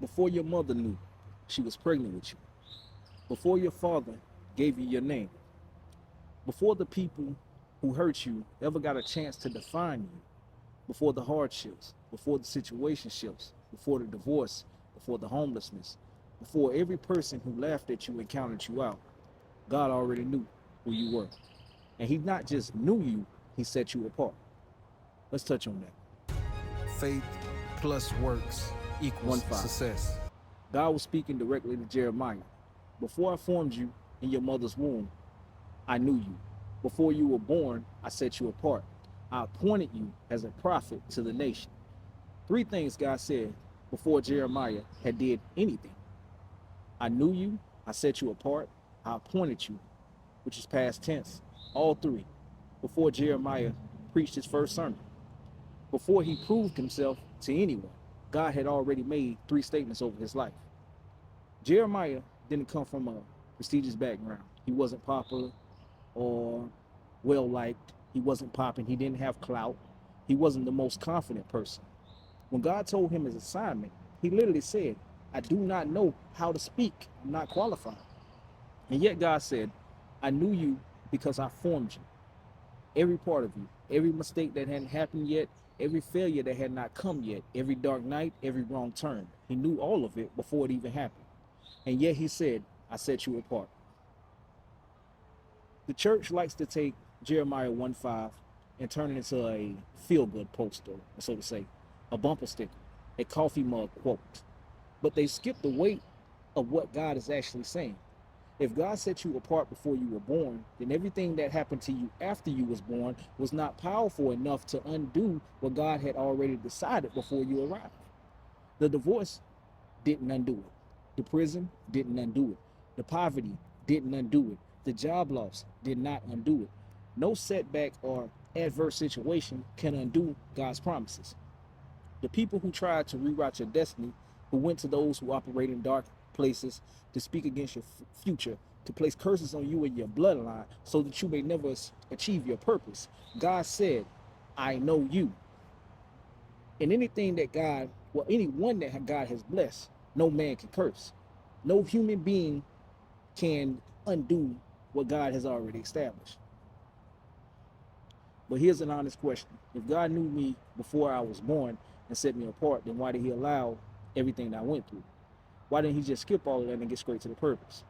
Before your mother knew she was pregnant with you, before your father gave you your name, before the people who hurt you ever got a chance to define you, before the hardships, before the situationships, before the divorce, before the homelessness, before every person who laughed at you and counted you out, God already knew who you were. And he not just knew you, he set you apart. Let's touch on that. Faith plus works equals 1-5. success. God was speaking directly to Jeremiah. Before I formed you in your mother's womb, I knew you. Before you were born, I set you apart. I appointed you as a prophet to the nation. Three things God said before Jeremiah had did anything. I knew you, I set you apart, I appointed you, which is past tense. All three. Before Jeremiah preached his first sermon. Before he proved himself to anyone, God had already made three statements over his life. Jeremiah didn't come from a prestigious background. He wasn't popular or well-liked. He wasn't popping. He didn't have clout. He wasn't the most confident person. When God told him his assignment, he literally said, I do not know how to speak. I'm not qualified. And yet God said, I knew you because I formed you. Every part of you, every mistake that hadn't happened yet, every failure that had not come yet, every dark night, every wrong turn. He knew all of it before it even happened. And yet he said, I set you apart. The church likes to take Jeremiah 1:5 and turn it into a feel-good poster, so to say, a bumper sticker, a coffee mug quote. But they skip the weight of what God is actually saying. If God set you apart before you were born, then everything that happened to you after you was born was not powerful enough to undo what God had already decided before you arrived. The divorce didn't undo it. The prison didn't undo it. The poverty didn't undo it. The job loss did not undo it. No setback or adverse situation can undo God's promises. The people who tried to rewrite your destiny, who went to those who operate in dark places to speak against your future, to place curses on you and your bloodline so that you may never achieve your purpose. God said, I know you. And anything that God, well, anyone that God has blessed, no man can curse. No human being can undo what God has already established. But here's an honest question. If God knew me before I was born and set me apart, then why did he allow everything that I went through? Why didn't he just skip all of that and get straight to the purpose?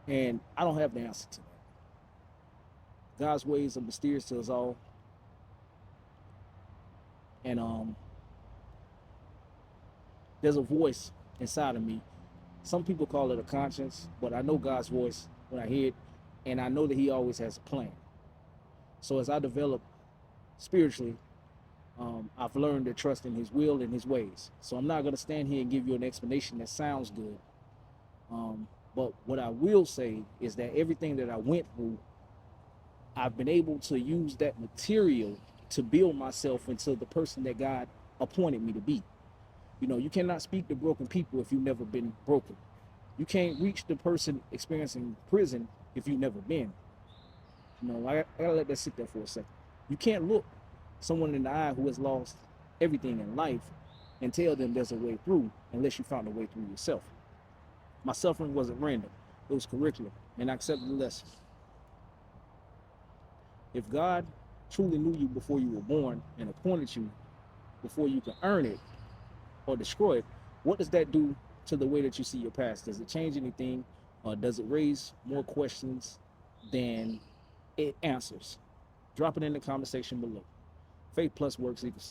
And I don't have the answer to that. God's ways are mysterious to us all. And there's a voice inside of me. Some people call it a conscience, but I know God's voice when I hear it, and I know that he always has a plan. So as I develop spiritually, I've learned to trust in his will and his ways. So I'm not going to stand here and give you an explanation that sounds good. But what I will say is that everything that I went through, I've been able to use that material to build myself into the person that God appointed me to be. You know, you cannot speak to broken people if you've never been broken. You can't reach the person experiencing prison if you've never been. You know, I gotta let that sit there for a second. You can't look someone in the eye who has lost everything in life and tell them there's a way through unless you found a way through yourself. My suffering wasn't random. It was curriculum, and I accepted the lesson. If God truly knew you before you were born and appointed you before you could earn it or destroy it, what does that do to the way that you see your past? Does it change anything? Or does it raise more questions than it answers? Drop it in the comment section below. Faith plus works equals